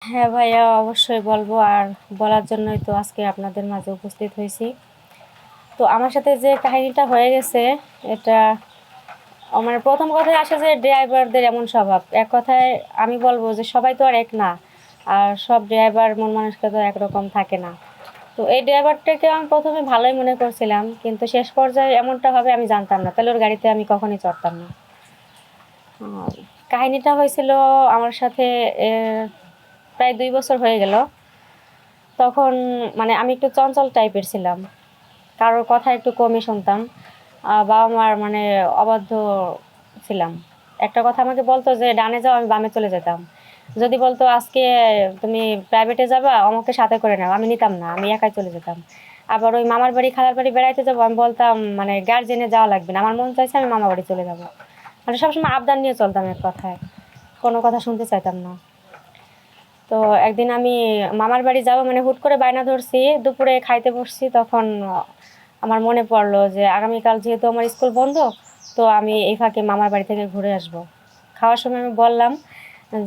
হ্যাঁ ভাইয়া, অবশ্যই বলবো। আর বলার জন্যই তো আজকে আপনাদের মাঝে উপস্থিত হয়েছি। তো আমার সাথে যে কাহিনীটা হয়ে গেছে, এটা আমার প্রথম কথায় আসে যে ড্রাইভারদের এমন স্বভাব। এক কথায় আমি বলবো যে সবাই তো আর এক না, আর সব ড্রাইভার মন মানসিকতা একরকম থাকে না। তো এই ড্রাইভারটাকে আমি প্রথমে ভালোই মনে করছিলাম, কিন্তু শেষ পর্যায়ে এমনটা হবে আমি জানতাম না, তাহলে ওর গাড়িতে আমি কখনোই চড়তাম না। আহ, কাহিনীটা হয়েছিল আমার সাথে প্রায় 2 বছর হয়ে গেল। তখন মানে আমি একটু চঞ্চল টাইপের ছিলাম, কারোর কথা একটু কমই শুনতাম। বাবা মার মানে অবাধ্য ছিলাম। একটা কথা আমাকে বলতো যে ডানে যাও, আমি বামে চলে যেতাম। যদি বলতো আজকে তুমি প্রাইভেটে যাবা, আমাকে সাথে করে নাও, আমি নিতাম না, আমি একাই চলে যেতাম। আবার ওই মামার বাড়ি খালার বাড়ি বেড়াইতে যাবো, আমি বলতাম মানে গার্জেনে যাওয়া লাগবে না, আমার মন চাইছে আমি মামা বাড়ি চলে যাবো। মানে সবসময় আবদার নিয়ে চলতাম, এক কথায় কোনো কথা শুনতে চাইতাম না। তো একদিন আমি মামার বাড়ি যাবো মানে হুট করে বায়না ধরছি, দুপুরে খাইতে বসছি, তখন আমার মনে পড়লো যে আগামীকাল যেহেতু আমার স্কুল বন্ধ, তো আমি এই ফাঁকে মামার বাড়ি থেকে ঘুরে আসব। খাওয়ার সময় আমি বললাম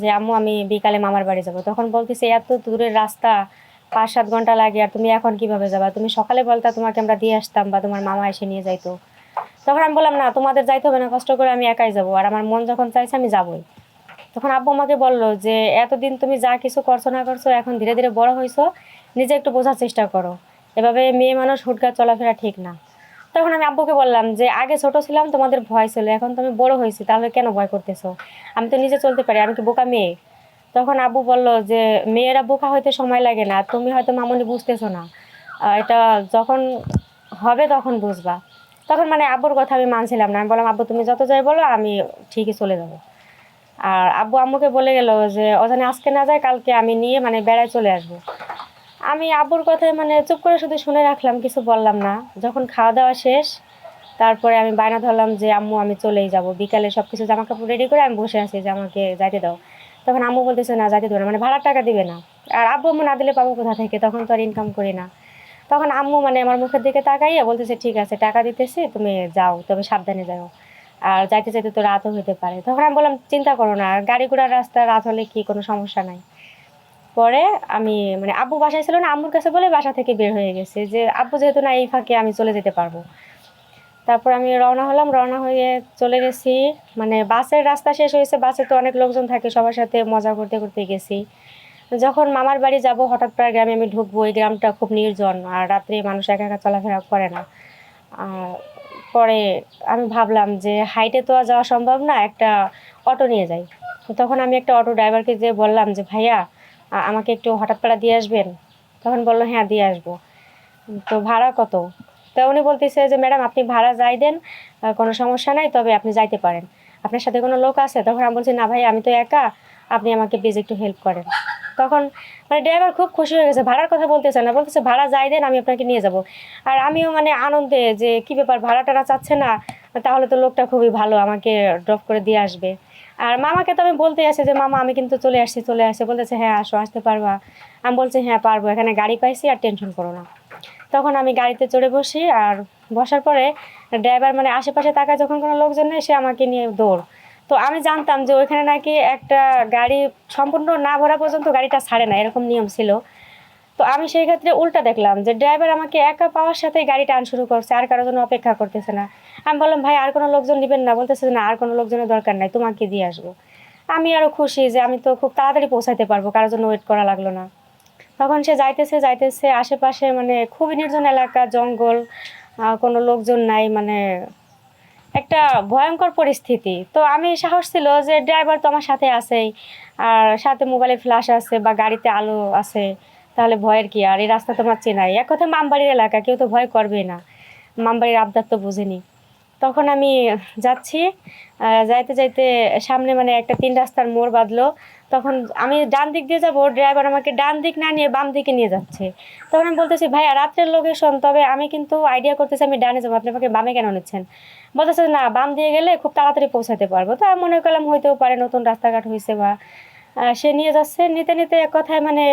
যে আম্মু আমি বিকালে মামার বাড়ি যাব। তখন বলতেছে এত দূরের রাস্তা, 5-7 ঘন্টা লাগে, আর তুমি এখন কিভাবে যাবা? তুমি সকালে বলতা তোমাকে আমরা দিয়ে আসতাম, বা তোমার মামা এসে নিয়ে যাইতো। তখন আমি বললাম না, তোমাদের যাইতে হবে না কষ্ট করে, আমি একাই যাবো, আর আমার মন যখন চাইছে আমি যাবোই। তখন আব্বু আমাকে বলল যে এতদিন তুমি যা কিছু করছো না করছো, এখন ধীরে ধীরে বড় হইছো, নিজে একটু বোঝার চেষ্টা করো, এভাবে মেয়ে মানুষ হুটহাট চলাফেরা ঠিক না। তখন আমি আব্বুকে বললাম যে আগে ছোট ছিলাম তোমাদের ভয় ছিল, এখন তো আমি বড় হয়েছি, তাহলে কেন ভয় করতেছো? আমি তো নিজে চলতে পারি, আমি কি বোকা মেয়ে? তখন আব্বু বলল যে মেয়েরা বোকা হইতে সময় লাগে না, তুমি হয়তো মামুনি বুঝতেছো না, এটা যখন হবে তখন বুঝবা। তখন মানে আব্বুর কথা আমি মানছিলাম না, আমি বললাম আব্বু তুমি যত যাই বলো, আমি ঠিকই চলে যাবো। আর আব্বু আম্মুকে বলে গেল যে অজানে আজকে না যায় কালকে আমি নিয়ে মানে বেড়ায় চলে আসবো। আমি আব্বুর কথায় মানে চুপ করে শুধু শুনে রাখলাম, কিছু বললাম না। যখন খাওয়া দাওয়া শেষ, তারপরে আমি বায়না ধরলাম যে আম্মু আমি চলেই যাব, বিকালে সব কিছু জামা কাপড় রেডি করে আমি বসে আছি যে আমাকে যাইতে দাও। তখন আম্মু বলতেছে না যাইতে দেবে না, মানে ভাড়ার টাকা দিবে না। আর আব্বু আম্মু না দিলে পাবো কোথা থেকে, তখন তো আর ইনকাম করি না। তখন আম্মু মানে আমার মুখের দিকে তাকাইয়া বলতেছে ঠিক আছে টাকা দিতেছি, তুমি যাও, তবে সাবধানে যাও, আর যাইতে যাইতে তো রাতও হইতে পারে। তখন আমি বললাম চিন্তা করো না, গাড়ি ঘোড়ার রাস্তা, রাত হলে কি কোনো সমস্যা নাই। পরে আমি মানে আব্বু বাসায় ছিল না, আম্মুর কাছে বলে বাসা থেকে বের হয়ে গেছে যে আব্বু যেহেতু না, এই ফাঁকে আমি চলে যেতে পারবো। তারপর আমি রওনা হলাম, রওনা হয়ে চলে গেছি। মানে বাসের রাস্তা শেষ হয়েছে, বাসে তো অনেক লোকজন থাকে, সবার সাথে মজা করতে করতে গেছি। যখন মামার বাড়ি যাব, হঠাৎ করে গ্রামে আমি ঢুকবো, এই গ্রামটা খুব নির্জন, আর রাত্রে মানুষ একা একা চলাফেরা করে না। আর পরে আমি ভাবলাম যে হাইটে তো আর যাওয়া সম্ভব না, একটা অটো নিয়ে যাই। তো তখন আমি একটা অটো ড্রাইভারকে যেয়ে বললাম যে ভাইয়া আমাকে একটু হঠাৎ পাড়া দিয়ে আসবেন। তখন বললো হ্যাঁ দিয়ে আসবো। তো ভাড়া কত? তো উনি বলতেছে যে ম্যাডাম আপনি ভাড়া যাই দেন, কোনো সমস্যা নাই, তবে আপনি যাইতে পারেন। আপনার সাথে কোনো লোক আছে? তখন আমি বলছি না ভাই আমি তো একা, আপনি আমাকে প্লিজ একটু হেল্প করেন। তখন মানে ড্রাইভার খুব খুশি হয়ে গেছে, ভাড়ার কথা বলতেছে না, বলতেছে ভাড়া যাই দেন আমি আপনাকে নিয়ে যাব। আর আমিও মানে আনন্দে যে কি ব্যাপার, ভাড়া টাড়া চাচ্ছে না, তাহলে তো লোকটা খুবই ভালো, আমাকে ড্রপ করে দিয়ে আসবে। আর মামাকে তো আমি বলতে আসি যে মামা আমি কিন্তু চলে আসছি, চলে আসছে। বলতেছে হ্যাঁ আসো, আসতে পারবা? আমি বলছি হ্যাঁ পারবো, এখানে গাড়ি পাইছি, আর টেনশন করো না। তখন আমি গাড়িতে চড়ে বসি, আর বসার পরে ড্রাইভার মানে আশেপাশে তাকায় যখন কোনো লোকজন নেই, সে আমাকে নিয়ে দৌড়। তো আমি জানতাম যে ওইখানে নাকি একটা গাড়ি সম্পূর্ণ না ভরা পর্যন্ত গাড়িটা ছাড়ে না, এরকম নিয়ম ছিল। তো আমি সেই ক্ষেত্রে উল্টা দেখলাম যে ড্রাইভার আমাকে একা পাওয়ার সাথেই গাড়ি টান শুরু করছে, আর কারোর জন্য অপেক্ষা করতেছে না। আমি বললাম ভাই আর কোনো লোকজন নেবেন না? বলতেছে না আর কোনো লোকজনের দরকার নাই, তোমাকে দিয়ে আসবো। আমি আরো খুশি যে আমি তো খুব তাড়াতাড়ি পৌঁছাতে পারবো, কারোর জন্য ওয়েট করা লাগলো না। তখন সে যাইতেছে যাইতেছে, আশেপাশে মানে খুবই নির্জন এলাকা, জঙ্গল, কোনো লোকজন নাই, মানে একটা ভয়ঙ্কর পরিস্থিতি। তো আমি সাহস ছিল যে ড্রাইভার তো আমার সাথে আছেই, আর সাথে মোবাইলে ফ্ল্যাশ আছে বা গাড়িতে আলো আছে, তাহলে ভয়ের কি? আর এই রাস্তা তোমার চেনাই, এক কথা মামবাড়ির এলাকা, কেউ তো ভয় করবেই না, মামবাড়ির আবদার তো বুঝেনি। তখন আমি যাচ্ছি, যাইতে যাইতে সামনে মানে একটা 3 রাস্তার মোড় বাঁধলো। তখন আমি ডান দিক দিয়ে যাবো, ড্রাইভার আমাকে ডান দিক না নিয়ে বাম দিকে নিয়ে যাচ্ছে। তখন আমি বলতেছি ভাইয়া রাত্রের লোকেশন, তবে আমি কিন্তু আইডিয়া করতেছি আমি ডানে যাবো, আপনি আমাকে বামে কেন নিচ্ছেন? বলতেছে না বাম দিয়ে গেলে খুব তাড়াতাড়ি পৌঁছাতে পারবো। তো আমি মনে করলাম হইতেও পারে নতুন রাস্তাঘাট হয়েছে, বা সে নিয়ে যাচ্ছে। নিতে নিতে এক কথায় মানে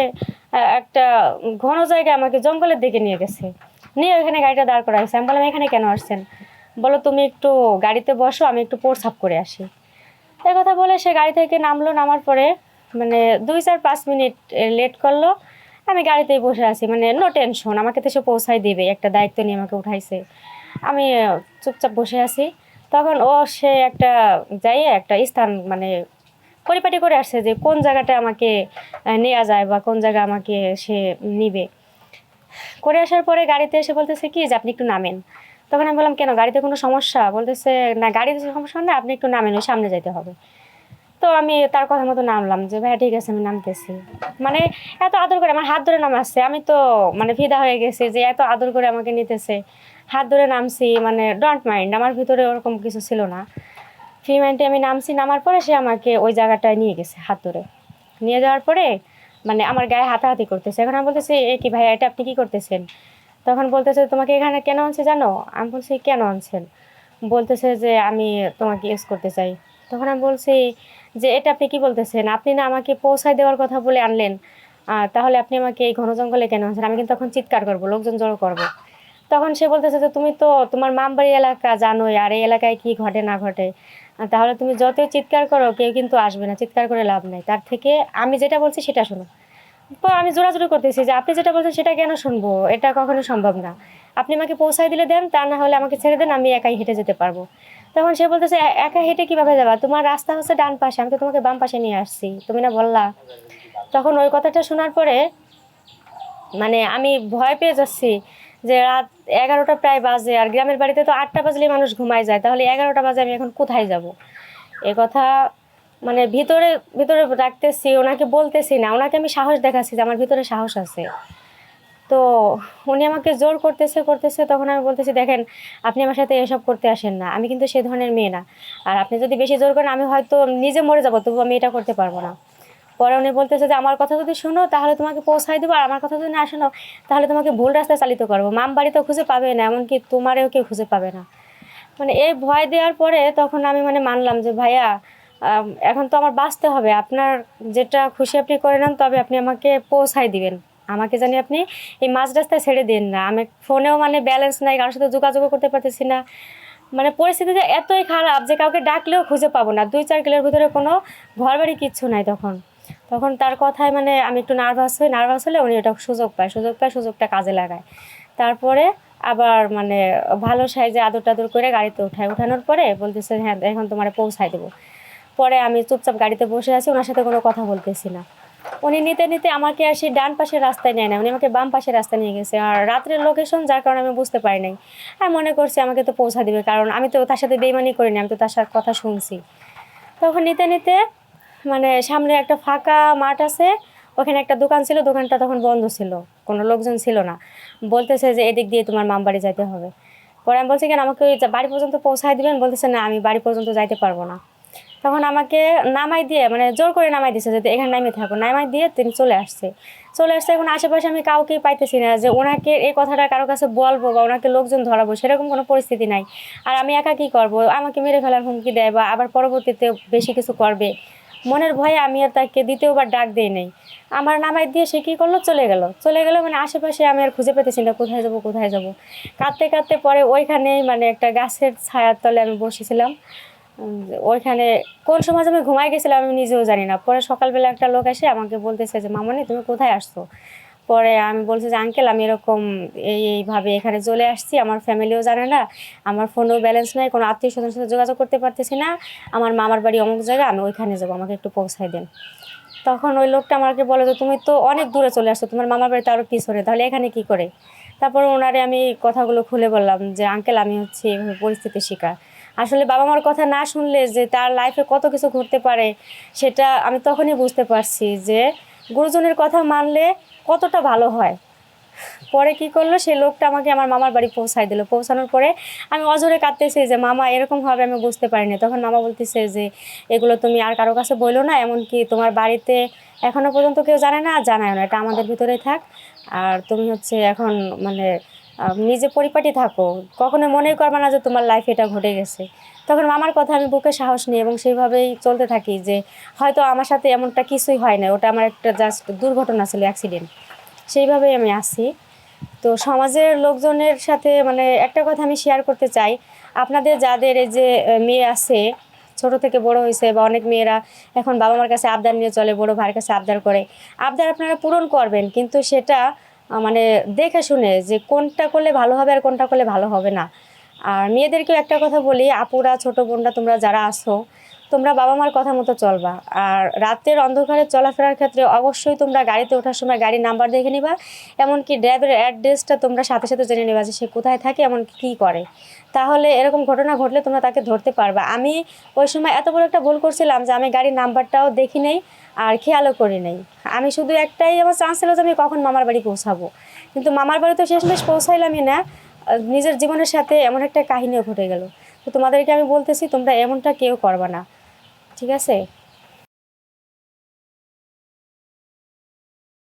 একটা ঘন জায়গায় আমাকে জঙ্গলের দিকে নিয়ে গেছে, নিয়ে ওইখানে গাড়িটা দাঁড় করাইছে। আমি বললাম এখানে কেন আসছেন? বলো তুমি একটু গাড়িতে বসো, আমি একটু প্রস্রাব করে আসি। এই কথা বলে সে গাড়ি থেকে নামলো। নামার পরে মানে 2-4-5 মিনিট লেট করলো, আমি গাড়িতেই বসে আছি, মানে নো টেনশন, আমাকে তো সে পৌঁছায় দেবে, একটা দায়িত্ব নিয়ে আমাকে উঠাইছে। আমি চুপচাপ বসে আছি। তখন সে একটা যাইয়ে একটা স্থান মানে পরিপাটি করে আসছে যে কোন জায়গাটা আমাকে নেওয়া যায় বা কোন জায়গা আমাকে সে নিবে। করে আসার পরে গাড়িতে এসে বলতেছে কি যে আপনি একটু নামেন। তখন আমি বললাম কেন, গাড়িতে কোনো সমস্যা? বলতেছে না, গাড়িতে সমস্যা না, আপনি একটু নামেন, ওই সামনে যাইতে হবে। তো আমি তার কথা মতো নামলাম যে ভাইয়া ঠিক আছে আমি নামতেছি। মানে এত আদর করে আমার হাত ধরে নামাচ্ছে, আমি তো মানে ফিদা হয়ে গেছি যে এত আদর করে আমাকে নিতেছে। হাত ধরে নামছি, মানে ডোন্ট মাইন্ড, আমার ভিতরে ওরকম কিছু ছিল না। ফ্রি মাইন্ডে আমি নামছি, নামার পরে সে আমাকে ওই জায়গাটায় নিয়ে গেছে হাত ধরে। নিয়ে যাওয়ার পরে মানে আমার গায়ে হাতাহাতি করতেছে। এখন আমি বলতেছি এ কি ভাইয়া, এটা আপনি কি করতেছেন? তখন বলতেছে তোমাকে এখানে কেন আনছে জানো? আমি বলছি কেন আনছেন? বলতেছে যে আমি তোমাকে ইউজ করতে চাই। তখন আমি বলছি যে এটা আপনি কি বলতেছেন? আপনি না আমাকে পৌঁছায় দেওয়ার কথা বলে আনলেন, তাহলে আপনি আমাকে এই ঘন জঙ্গলে কেন আনছেন? আমি কিন্তু তখন চিৎকার করবো, লোকজন জড়ো করবো। তখন সে বলতেছে যে তুমি তো তোমার মামবাড়ি এলাকা জানোই, আর এই এলাকায় কি ঘটে না ঘটে, তাহলে তুমি যতই চিৎকার করো কেউ কিন্তু আসবে না, চিৎকার করে লাভ নাই, তার থেকে আমি যেটা বলছি সেটা শোনো। তো আমি জোরাজুরি করতেছি যে আপনি যেটা বলছেন সেটা কেন শুনবো, এটা কখনো সম্ভব না। আপনি আমাকে পৌঁছায় দিলে দেন, তা না হলে আমাকে ছেড়ে দেন, আমি একাই হেঁটে যেতে পারবো। তখন সে বলতেছে একা হেঁটে কিভাবে যাবা? তোমার রাস্তা হচ্ছে ডান পাশে, আমি তো তোমাকে বাম পাশে নিয়ে আসছি, তুমি না বললা? তখন ওই কথাটা শোনার পরে মানে আমি ভয় পেয়ে যাচ্ছি যে রাত 11টা প্রায় বাজে, আর গ্রামের বাড়িতে তো 8টা বাজলেই মানুষ ঘুমায় যায়, তাহলে 11টা বাজে আমি এখন কোথায় যাব? এ কথা মানে ভিতরে ভিতরে রাখতেছি, ওনাকে বলতেছি না, ওনাকে আমি সাহস দেখাচ্ছি যে আমার ভিতরে সাহস আছে। তো উনি আমাকে জোর করতেছে করতেছে, তখন আমি বলতেছি দেখেন আপনি আমার সাথে এসব করতে আসেন না, আমি কিন্তু সে ধরনের মেয়ে না। আর আপনি যদি বেশি জোর করেন আমি হয়তো নিজে মরে যাবো, তবু আমি এটা করতে পারবো না। পরে উনি বলতেছে যে আমার কথা যদি শোনো তাহলে তোমাকে পৌঁছায় দেবো, আর আমার কথা যদি না শোনো তাহলে তোমাকে ভুল রাস্তায় চালিত করবো, মাম বাড়ি তো খুঁজে পাবে না, এমনকি তোমারেও কেউ খুঁজে পাবে না। মানে এই ভয় দেওয়ার পরে তখন আমি মানে মানলাম যে ভাইয়া এখন তো আমার বাঁচতে হবে, আপনার যেটা খুশি আপনি করে নেন, তবে আপনি আমাকে পৌঁছায় দিবেন, আমাকে জানি আপনি এই মাঝ রাস্তায় ছেড়ে দিন না। আমি ফোনেও মানে ব্যালেন্স নাই, কারোর সাথে যোগাযোগও করতে পারতেছি না, মানে পরিস্থিতিটা এতই খারাপ যে কাউকে ডাকলেও খুঁজে পাবো না, 2-4 কিলোর ভিতরে কোনো ঘর বাড়ি কিচ্ছু নাই। তখন তখন তার কথায় মানে আমি একটু নার্ভাস হই, নার্ভাস হলে উনি ওটা সুযোগটা কাজে লাগায়। তারপরে আবার মানে ভালো সাইজে আদর টাদর করে গাড়িতে ওঠানোর পরে বলতেছে হ্যাঁ এখন তোমারে পৌঁছায় দেবো। পরে আমি চুপচাপ গাড়িতে বসে আছি, ওনার সাথে কোনো কথা বলতেছি না। উনি নিতে নিতে আমাকে আর সেই ডান পাশের রাস্তায় নেয় না, উনি আমাকে বাম পাশের রাস্তায় নিয়ে গেছে, আর রাত্রের লোকেশন যার কারণে আমি বুঝতে পারি নাই। আর মনে করছি আমাকে তো পৌঁছা দিবে, কারণ আমি তো তার সাথে বেইমানি করিনি, আমি তো তার সাথে কথা শুনছি। তখন নিতে নিতে মানে সামনে একটা ফাঁকা মাঠ আছে, ওখানে একটা দোকান ছিল, দোকানটা তখন বন্ধ ছিল, কোনো লোকজন ছিল না। বলতেছে যে এদিক দিয়ে তোমার মামবাড়ি যাইতে হবে। পরে আমি বলছি কেন আমাকে ওই বাড়ি পর্যন্ত পৌঁছায় দিবেন? বলতেছে না আমি বাড়ি পর্যন্ত যাইতে পারবো না। তখন আমাকে নামাই দিয়ে মানে জোর করে নামাই দিছে যে এখানে নামিয়ে থাকো, নামাই দিয়ে তিনি চলে আসছে। এখন আশেপাশে আমি কাউকেই পাইতেছি না যে ওনাকে এই কথাটা কারো কাছে বলবো বা ওনাকে লোকজন ধরাবো, সেরকম কোনো পরিস্থিতি নাই। আর আমি একা কী করবো, আমাকে মেরে ফেলার হুমকি দেয় বা আবার পরবর্তীতে বেশি কিছু করবে, মনের ভয়ে আমি আর তাকে দ্বিতীয়বার ডাক দিই নাই। আমার নামাই দিয়ে সে কী করলো, চলে গেলো মানে আশেপাশে আমি আর খুঁজে পেতেছি না কোথায় যাব। কাঁদতে কাঁদতে পরে ওইখানেই মানে একটা গাছের ছায়ার তলে আমি বসেছিলাম। ওইখানে কোন সময় যে আমি ঘুমাই গেছিলাম আমি নিজেও জানি না। পরে সকালবেলা একটা লোক এসে আমাকে বলতেছে যে মামনি তুমি কোথায় আসছো? পরে আমি বলছি যে আঙ্কেল আমি এরকম এইভাবে এখানে চলে আসছি, আমার ফ্যামিলিও জানে না, আমার ফোনেও ব্যালেন্স নাই, কোনো আত্মীয় স্বজনের সাথে যোগাযোগ করতে পারতেছি না, আমার মামার বাড়ি অমুক জায়গায়, আমি ওইখানে যাবো, আমাকে একটু পৌঁছায় দেন। তখন ওই লোকটা আমাকে বলে যে তুমি তো অনেক দূরে চলে আসছো, তোমার মামার বাড়িতে আরও পিছনে, তাহলে এখানে কি করে? তারপর ওনারে আমি কথাগুলো খুলে বললাম যে আঙ্কেল আমি হচ্ছে এভাবে পরিস্থিতির শিকার। আসলে বাবা মার কথা না শুনলে যে তার লাইফে কত কিছু ঘটতে পারে সেটা আমি তখনই বুঝতে পারছি যে গুরুজনের কথা মানলে কতটা ভালো হয়। পরে কি করলো, সেই লোকটা আমাকে আমার মামার বাড়ি পৌঁছায় দিল। পৌঁছানোর পরে আমি অজরে কাঁদতেছি যে মামা এরকম হবে আমি বুঝতে পারিনি। তখন মামা বলতেছে যে এগুলো তুমি আর কারো কাছে বইলো না, এমনকি তোমার বাড়িতে এখনও পর্যন্ত কেউ জানে না, জানায় না, এটা আমাদের ভিতরেই থাক। আর তুমি হচ্ছে এখন মানে নিজে পরিপাটি থাকো, কখনো মনেই করবে না যে তোমার লাইফে এটা ঘটে গেছে। তখন মামার কথা আমি বুকে সাহস নিই এবং সেইভাবেই চলতে থাকি যে হয়তো আমার সাথে এমনটা কিছুই হয় না, ওটা আমার একটা জাস্ট দুর্ঘটনা ছিল, অ্যাক্সিডেন্ট। সেইভাবেই আমি আছি। তো সমাজের লোকজনের সাথে মানে একটা কথা আমি শেয়ার করতে চাই, আপনাদের যাদের এই যে মেয়ে আছে, ছোট থেকে বড় হয়েছে, বা অনেক মেয়েরা এখন বাবা মার কাছে আবদার নিয়ে চলে, বড় ভাইয়ের কাছে আবদার করে। আবদার আপনারা পূরণ করবেন, কিন্তু সেটা মানে দেখে শুনে যে কোনটা করলে ভালো হবে আর কোনটা করলে ভালো হবে না। আর মেয়েদেরকেও একটা কথা বলি, আপুরা, ছোটো বোনরা, তোমরা যারা আসো, তোমরা বাবা মার কথা মতো চলবা। আর রাতের অন্ধকারে চলাফেরার ক্ষেত্রে অবশ্যই তোমরা গাড়িতে ওঠার সময় গাড়ির নাম্বার দেখে নিবা, এমনকি ড্রাইভারের অ্যাড্রেসটা তোমরা সাথে সাথে জেনে নেবা যে সে কোথায় থাকে, এমনকি কী করে। তাহলে এরকম ঘটনা ঘটলে তোমরা তাকে ধরতে পারবা। আমি ওই সময় এত বড় একটা ভুল করছিলাম যে আমি গাড়ির নাম্বারটাও দেখি নেই আর খেয়ালও করি নাই। আমি শুধু একটাই আমার চান্স ছিল যে আমি কখন মামার বাড়ি পৌঁছাবো, কিন্তু মামার বাড়ি তো শেষমেশ পৌঁছাইলামই না। নিজের জীবনের সাথে এমন একটা কাহিনীও ঘটে গেল। তো তোমাদেরকে আমি বলতেছি, তোমরা এমনটা কেউ করবা না, ঠিক আছে?